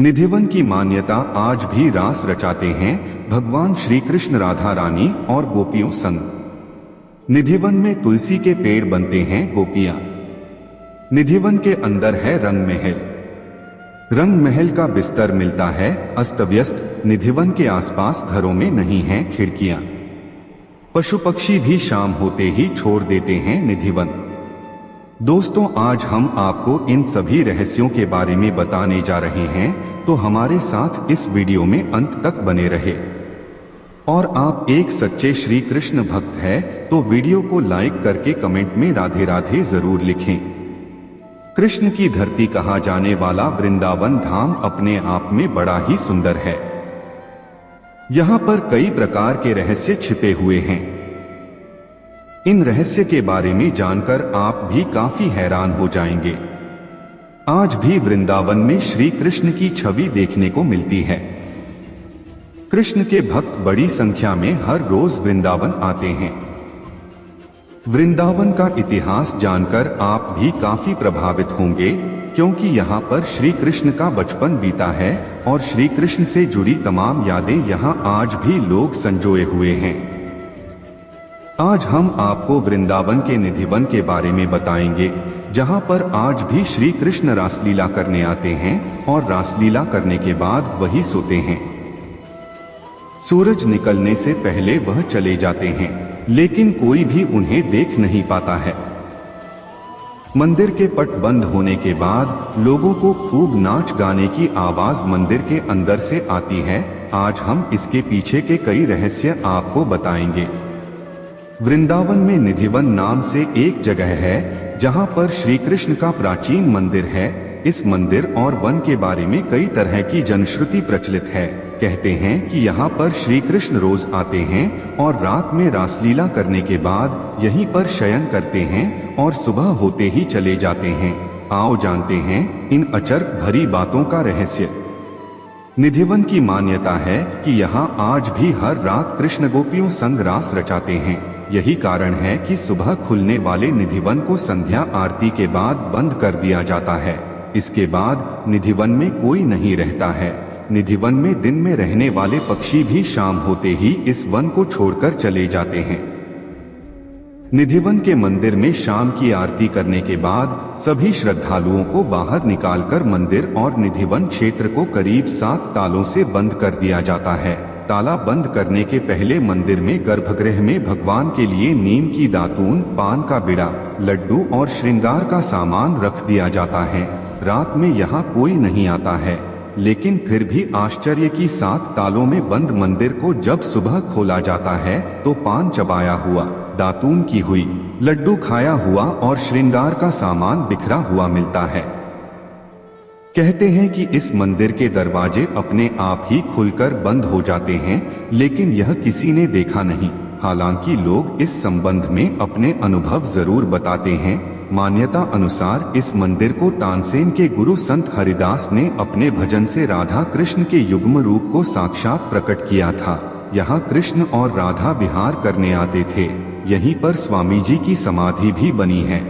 निधिवन की मान्यता आज भी रास रचाते हैं भगवान श्री कृष्ण, राधा रानी और गोपियों संग। निधिवन में तुलसी के पेड़ बनते हैं गोपियां। निधिवन के अंदर है रंग महल। रंग महल का बिस्तर मिलता है अस्त व्यस्त। निधिवन के आसपास घरों में नहीं हैं खिड़कियां। पशु पक्षी भी शाम होते ही छोड़ देते हैं निधिवन। दोस्तों, आज हम आपको इन सभी रहस्यों के बारे में बताने जा रहे हैं, तो हमारे साथ इस वीडियो में अंत तक बने रहे। और आप एक सच्चे श्री कृष्ण भक्त हैं तो वीडियो को लाइक करके कमेंट में राधे राधे जरूर लिखें। कृष्ण की धरती कहा जाने वाला वृंदावन धाम अपने आप में बड़ा ही सुंदर है। यहाँ पर कई प्रकार के रहस्य छिपे हुए हैं। इन रहस्य के बारे में जानकर आप भी काफी हैरान हो जाएंगे। आज भी वृंदावन में श्री कृष्ण की छवि देखने को मिलती है। कृष्ण के भक्त बड़ी संख्या में हर रोज वृंदावन आते हैं। वृंदावन का इतिहास जानकर आप भी काफी प्रभावित होंगे, क्योंकि यहाँ पर श्री कृष्ण का बचपन बीता है और श्री कृष्ण से जुड़ी तमाम यादें यहाँ आज भी लोग संजोए हुए हैं। आज हम आपको वृंदावन के निधिवन के बारे में बताएंगे, जहां पर आज भी श्री कृष्ण रासलीला करने आते हैं और रासलीला करने के बाद वही सोते हैं। सूरज निकलने से पहले वह चले जाते हैं, लेकिन कोई भी उन्हें देख नहीं पाता है। मंदिर के पट बंद होने के बाद लोगों को खूब नाच गाने की आवाज मंदिर के अंदर से आती है। आज हम इसके पीछे के कई रहस्य आपको बताएंगे। वृंदावन में निधिवन नाम से एक जगह है जहां पर श्री कृष्ण का प्राचीन मंदिर है। इस मंदिर और वन के बारे में कई तरह की जनश्रुति प्रचलित है। कहते हैं कि यहाँ पर श्री कृष्ण रोज आते हैं और रात में रासलीला करने के बाद यहीं पर शयन करते हैं और सुबह होते ही चले जाते हैं। आओ जानते हैं इन अचरक भरी बातों का रहस्य। निधिवन की मान्यता है कि यहाँ आज भी हर रात कृष्ण गोपियों संग रास रचाते हैं। यही कारण है कि सुबह खुलने वाले निधिवन को संध्या आरती के बाद बंद कर दिया जाता है। इसके बाद निधिवन में कोई नहीं रहता है। निधिवन में दिन में रहने वाले पक्षी भी शाम होते ही इस वन को छोड़कर चले जाते हैं। निधिवन के मंदिर में शाम की आरती करने के बाद सभी श्रद्धालुओं को बाहर निकालकर मंदिर और निधिवन क्षेत्र को करीब 7 तालों से बंद कर दिया जाता है। ताला बंद करने के पहले मंदिर में गर्भगृह में भगवान के लिए नीम की दातून, पान का बिड़ा, लड्डू और श्रृंगार का सामान रख दिया जाता है। रात में यहाँ कोई नहीं आता है, लेकिन फिर भी आश्चर्य की 7 तालों में बंद मंदिर को जब सुबह खोला जाता है तो पान चबाया हुआ, दातून की हुई, लड्डू खाया हुआ और श्रृंगार का सामान बिखरा हुआ मिलता है। कहते हैं कि इस मंदिर के दरवाजे अपने आप ही खुलकर बंद हो जाते हैं, लेकिन यह किसी ने देखा नहीं। हालांकि लोग इस संबंध में अपने अनुभव जरूर बताते हैं। मान्यता अनुसार इस मंदिर को तानसेन के गुरु संत हरिदास ने अपने भजन से राधा कृष्ण के युग्म रूप को साक्षात प्रकट किया था। यहाँ कृष्ण और राधा विहार करने आते थे। यहीं पर स्वामी जी की समाधि भी बनी है।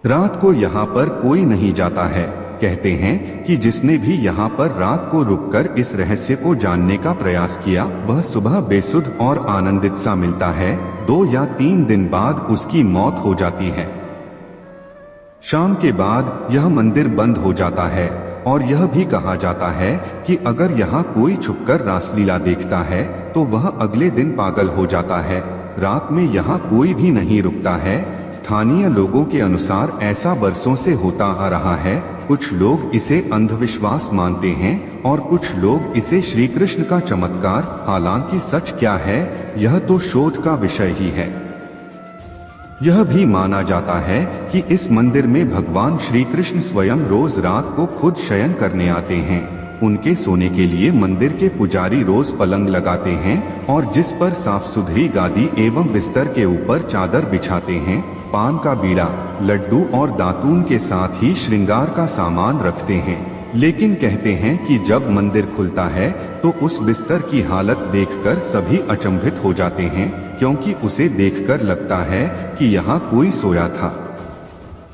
रात को यहाँ पर कोई नहीं जाता है। कहते हैं कि जिसने भी यहाँ पर रात को रुककर इस रहस्य को जानने का प्रयास किया, वह सुबह बेसुध और आनंदित सा मिलता है। 2 या 3 दिन बाद उसकी मौत हो जाती है। शाम के बाद यह मंदिर बंद हो जाता है और यह भी कहा जाता है कि अगर यहाँ कोई छुपकर रासलीला देखता है तो वह अगले दिन पागल हो जाता है। रात में यहाँ कोई भी नहीं रुकता है। स्थानीय लोगों के अनुसार ऐसा बरसों से होता आ रहा है। कुछ लोग इसे अंधविश्वास मानते हैं और कुछ लोग इसे श्री कृष्ण का चमत्कार। हालांकि सच क्या है यह तो शोध का विषय ही है। यह भी माना जाता है कि इस मंदिर में भगवान श्री कृष्ण स्वयं रोज रात को खुद शयन करने आते हैं। उनके सोने के लिए मंदिर के पुजारी रोज पलंग लगाते हैं और जिस पर साफ सुथरी गादी एवं बिस्तर के ऊपर चादर बिछाते हैं। पान का बीड़ा, लड्डू और दातून के साथ ही श्रृंगार का सामान रखते हैं। लेकिन कहते हैं कि जब मंदिर खुलता है तो उस बिस्तर की हालत देखकर सभी अचंभित हो जाते हैं, क्योंकि उसे देखकर लगता है कि यहाँ कोई सोया था।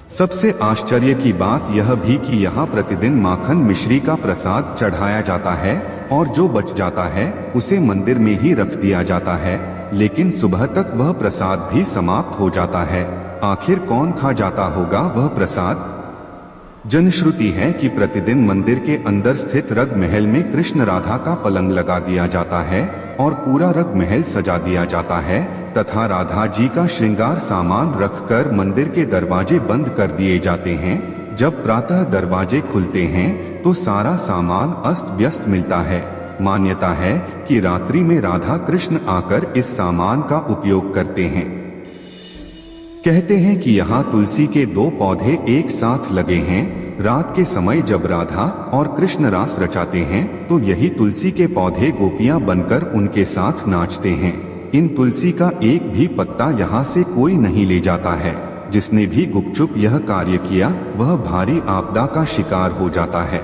सबसे आश्चर्य की बात यह भी कि यहाँ प्रतिदिन माखन मिश्री का प्रसाद चढ़ाया जाता है और जो बच जाता है उसे मंदिर में ही रख दिया जाता है, लेकिन सुबह तक वह प्रसाद भी समाप्त हो जाता है। आखिर कौन खा जाता होगा वह प्रसाद? जनश्रुति है कि प्रतिदिन मंदिर के अंदर स्थित रग महल में कृष्ण राधा का पलंग लगा दिया जाता है और पूरा रग महल सजा दिया जाता है तथा राधा जी का श्रृंगार सामान रखकर मंदिर के दरवाजे बंद कर दिए जाते हैं। जब प्रातः दरवाजे खुलते हैं तो सारा सामान अस्त व्यस्त मिलता है। मान्यता है कि रात्रि में राधा कृष्ण आकर इस सामान का उपयोग करते हैं। कहते हैं कि यहाँ तुलसी के 2 पौधे एक साथ लगे हैं। रात के समय जब राधा और कृष्ण रास रचाते हैं तो यही तुलसी के पौधे गोपियां बनकर उनके साथ नाचते हैं। इन तुलसी का एक भी पत्ता यहाँ से कोई नहीं ले जाता है। जिसने भी गुपचुप यह कार्य किया वह भारी आपदा का शिकार हो जाता है।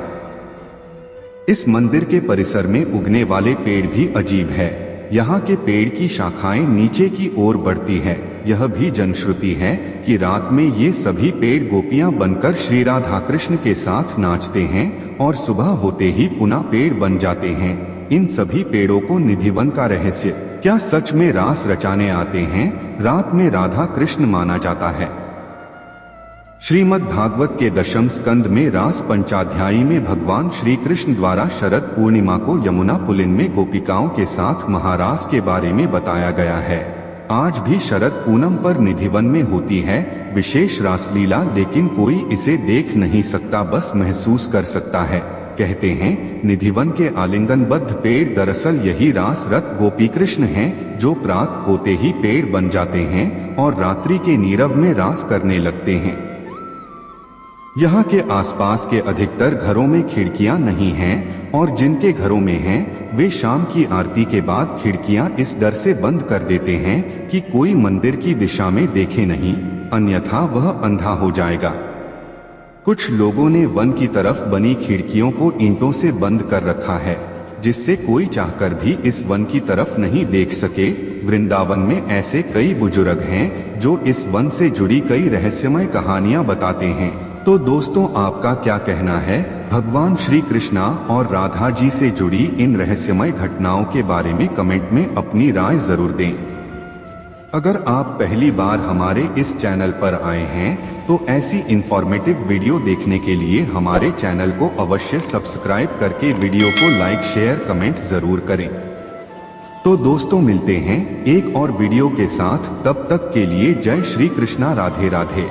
इस मंदिर के परिसर में उगने वाले पेड़ भी अजीब है। यहाँ के पेड़ की शाखाएं नीचे की ओर बढ़ती है। यह भी जनश्रुति है कि रात में ये सभी पेड़ गोपियां बनकर श्री राधा कृष्ण के साथ नाचते हैं और सुबह होते ही पुनः पेड़ बन जाते हैं। इन सभी पेड़ों को निधिवन का रहस्य, क्या सच में रास रचाने आते हैं, रात में राधा कृष्ण माना जाता है। श्रीमद् भागवत के 10वें स्कंद में रास पंचाध्यायी में भगवान श्री कृष्ण द्वारा शरद पूर्णिमा को यमुना पुलिन में गोपिकाओं के साथ महारास के बारे में बताया गया है। आज भी शरद पूनम पर निधिवन में होती है विशेष रासलीला, लेकिन कोई इसे देख नहीं सकता, बस महसूस कर सकता है। कहते हैं निधिवन के आलिंगनबद्ध पेड़ दरअसल यही रास रत गोपी कृष्ण हैं, जो प्रात होते ही पेड़ बन जाते हैं और रात्रि के नीरव में रास करने लगते हैं। यहाँ के आसपास के अधिकतर घरों में खिड़कियां नहीं हैं और जिनके घरों में हैं वे शाम की आरती के बाद खिड़कियां इस डर से बंद कर देते हैं कि कोई मंदिर की दिशा में देखे नहीं, अन्यथा वह अंधा हो जाएगा। कुछ लोगों ने वन की तरफ बनी खिड़कियों को ईंटों से बंद कर रखा है, जिससे कोई चाहकर भी इस वन की तरफ नहीं देख सके। वृंदावन में ऐसे कई बुजुर्ग हैं जो इस वन से जुड़ी कई रहस्यमय कहानियां बताते हैं। तो दोस्तों, आपका क्या कहना है भगवान श्री कृष्णा और राधा जी से जुड़ी इन रहस्यमय घटनाओं के बारे में कमेंट में अपनी राय जरूर दें। अगर आप पहली बार हमारे इस चैनल पर आए हैं तो ऐसी इंफॉर्मेटिव वीडियो देखने के लिए हमारे चैनल को अवश्य सब्सक्राइब करके वीडियो को लाइक शेयर कमेंट जरूर करें। तो दोस्तों, मिलते हैं एक और वीडियो के साथ, तब तक के लिए जय श्री कृष्णा, राधे राधे।